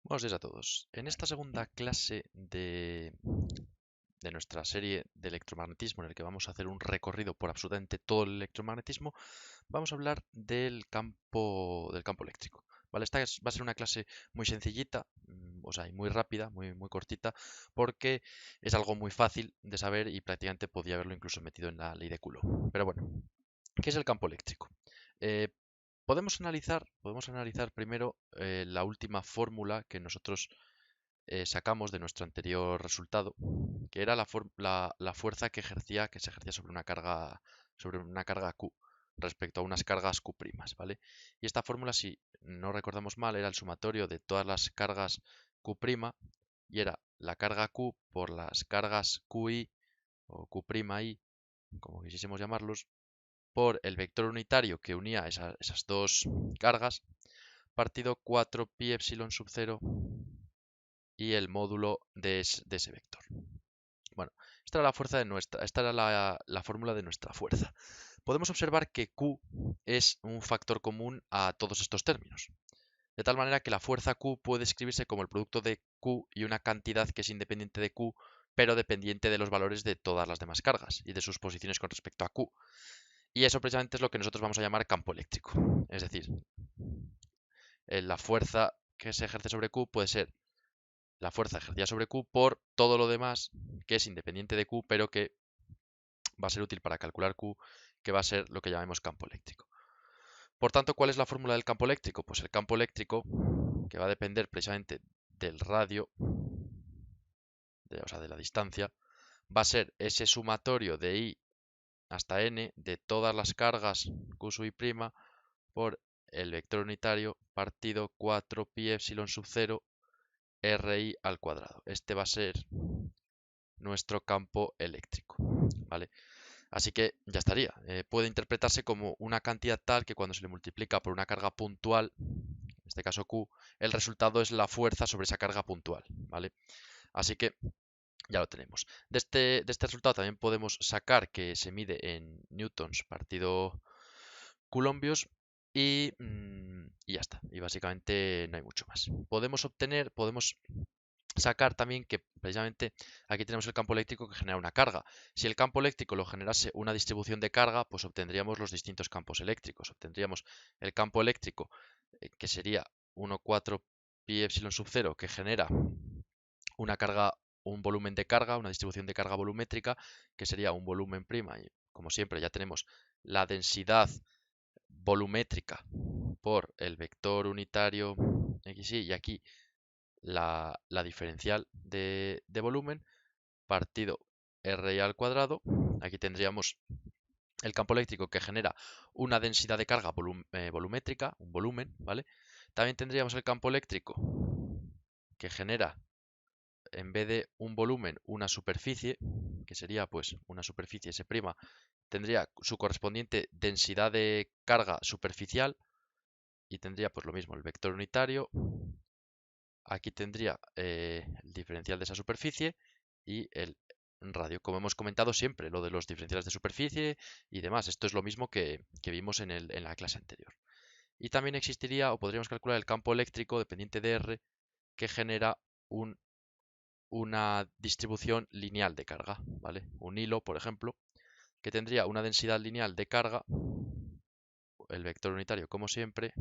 Buenos días a todos. En esta segunda clase de nuestra serie de electromagnetismo, en el que vamos a hacer un recorrido por absolutamente todo el electromagnetismo, vamos a hablar del campo eléctrico. ¿Vale? Va a ser una clase muy sencillita, o sea, y muy rápida, muy cortita, porque es algo muy fácil de saber y prácticamente podía haberlo incluso metido en la ley de Coulomb. Pero bueno, ¿qué es el campo eléctrico? Eh, podemos analizar primero la última fórmula que nosotros sacamos de nuestro anterior resultado, que era la fuerza que se ejercía sobre una carga Q respecto a unas cargas Q', ¿vale? Y esta fórmula, si no recordamos mal, era el sumatorio de todas las cargas Q' y era la carga Q por las cargas QI o Q'I, como quisiésemos llamarlos, por el vector unitario que unía esas dos cargas, partido 4pi epsilon sub 0 y el módulo de ese vector. Bueno, esta era la fórmula de nuestra fuerza. Podemos observar que Q es un factor común a todos estos términos, de tal manera que la fuerza Q puede escribirse como el producto de Q y una cantidad que es independiente de Q, pero dependiente de los valores de todas las demás cargas y de sus posiciones con respecto a Q. Y eso precisamente es lo que nosotros vamos a llamar campo eléctrico. Es decir, la fuerza que se ejerce sobre Q puede ser la fuerza ejercida sobre Q por todo lo demás que es independiente de Q, pero que va a ser útil para calcular Q, que va a ser lo que llamamos campo eléctrico. Por tanto, ¿cuál es la fórmula del campo eléctrico? Pues el campo eléctrico, que va a depender precisamente del radio, o sea, de la distancia, va a ser ese sumatorio de I hasta N de todas las cargas Q sub I' por el vector unitario partido 4pi epsilon sub 0 RI al cuadrado. Este va a ser nuestro campo eléctrico, ¿vale? Así que ya estaría. Puede interpretarse como una cantidad tal que cuando se le multiplica por una carga puntual, en este caso Q, el resultado es la fuerza sobre esa carga puntual, ¿vale? Así que ya lo tenemos. De este resultado también podemos sacar que se mide en newtons partido coulombios y ya está. Y básicamente no hay mucho más. Podemos sacar también que precisamente aquí tenemos el campo eléctrico que genera una carga. Si el campo eléctrico lo generase una distribución de carga, pues obtendríamos los distintos campos eléctricos. Obtendríamos el campo eléctrico que sería 1,4 pi epsilon sub 0 que genera una carga, un volumen de carga, una distribución de carga volumétrica que sería un volumen prima y como siempre ya tenemos la densidad volumétrica por el vector unitario xy y aquí la diferencial de volumen partido RI al cuadrado. Aquí tendríamos el campo eléctrico que genera una densidad de carga volumétrica, un volumen, ¿vale? También tendríamos el campo eléctrico que genera, en vez de un volumen, una superficie, que sería pues una superficie S', tendría su correspondiente densidad de carga superficial y tendría pues lo mismo el vector unitario. Aquí tendría el diferencial de esa superficie y el radio. Como hemos comentado siempre, lo de los diferenciales de superficie y demás. Esto es lo mismo que vimos en la clase anterior. Y también existiría o podríamos calcular el campo eléctrico dependiente de R que genera una distribución lineal de carga, ¿vale? Un hilo, por ejemplo, que tendría una densidad lineal de carga, el vector unitario como siempre.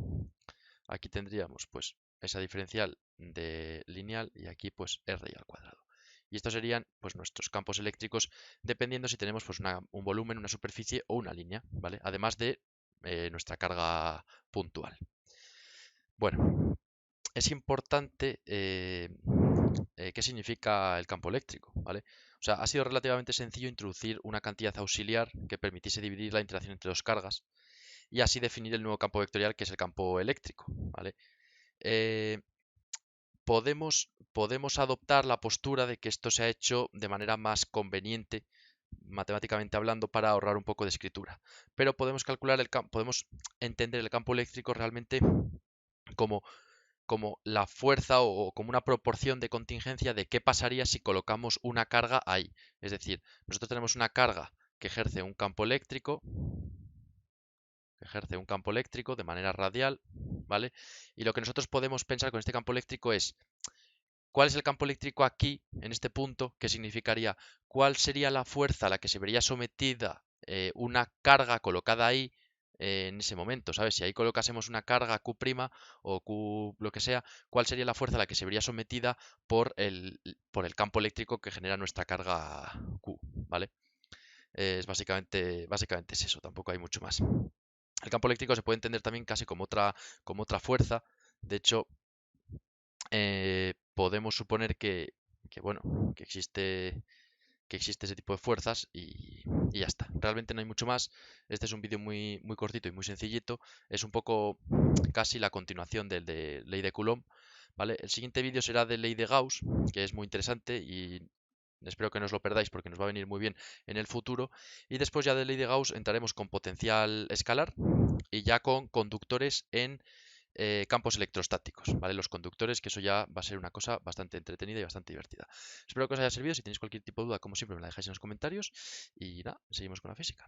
Aquí tendríamos pues esa diferencial de lineal y aquí pues R al cuadrado. Y estos serían pues nuestros campos eléctricos dependiendo si tenemos pues un volumen, una superficie o una línea, ¿vale? Además de nuestra carga puntual. Bueno, es importante qué significa el campo eléctrico, ¿vale? O sea, ha sido relativamente sencillo introducir una cantidad auxiliar que permitiese dividir la interacción entre dos cargas y así definir el nuevo campo vectorial que es el campo eléctrico, ¿vale? Eh, podemos adoptar la postura de que esto se ha hecho de manera más conveniente, matemáticamente hablando, para ahorrar un poco de escritura. Pero podemos entender el campo eléctrico realmente como, como la fuerza o como una proporción de contingencia de qué pasaría si colocamos una carga ahí. Es decir, nosotros tenemos una carga que ejerce un campo eléctrico que ejerce un campo eléctrico de manera radial, ¿vale? Y lo que nosotros podemos pensar con este campo eléctrico es, ¿cuál es el campo eléctrico aquí, en este punto? ¿Qué significaría? ¿Cuál sería la fuerza a la que se vería sometida una carga colocada ahí en ese momento? ¿Sabes? Si ahí colocásemos una carga Q' o Q lo que sea, ¿cuál sería la fuerza a la que se vería sometida por el campo eléctrico que genera nuestra carga Q? ¿Vale? Es básicamente es eso, tampoco hay mucho más. El campo eléctrico se puede entender también casi como otra fuerza. De hecho, podemos suponer bueno, que existe ese tipo de fuerzas y ya está. Realmente no hay mucho más. Este es un vídeo muy cortito y muy sencillito. Es un poco casi la continuación del de ley de Coulomb, ¿vale? El siguiente vídeo será de ley de Gauss, que es muy interesante y espero que no os lo perdáis porque nos va a venir muy bien en el futuro. Y después ya de ley de Gauss entraremos con potencial escalar y ya con conductores en campos electrostáticos, ¿vale? Los conductores, que eso ya va a ser una cosa bastante entretenida y bastante divertida. Espero que os haya servido. Si tenéis cualquier tipo de duda, como siempre, me la dejáis en los comentarios. Y nada, seguimos con la física.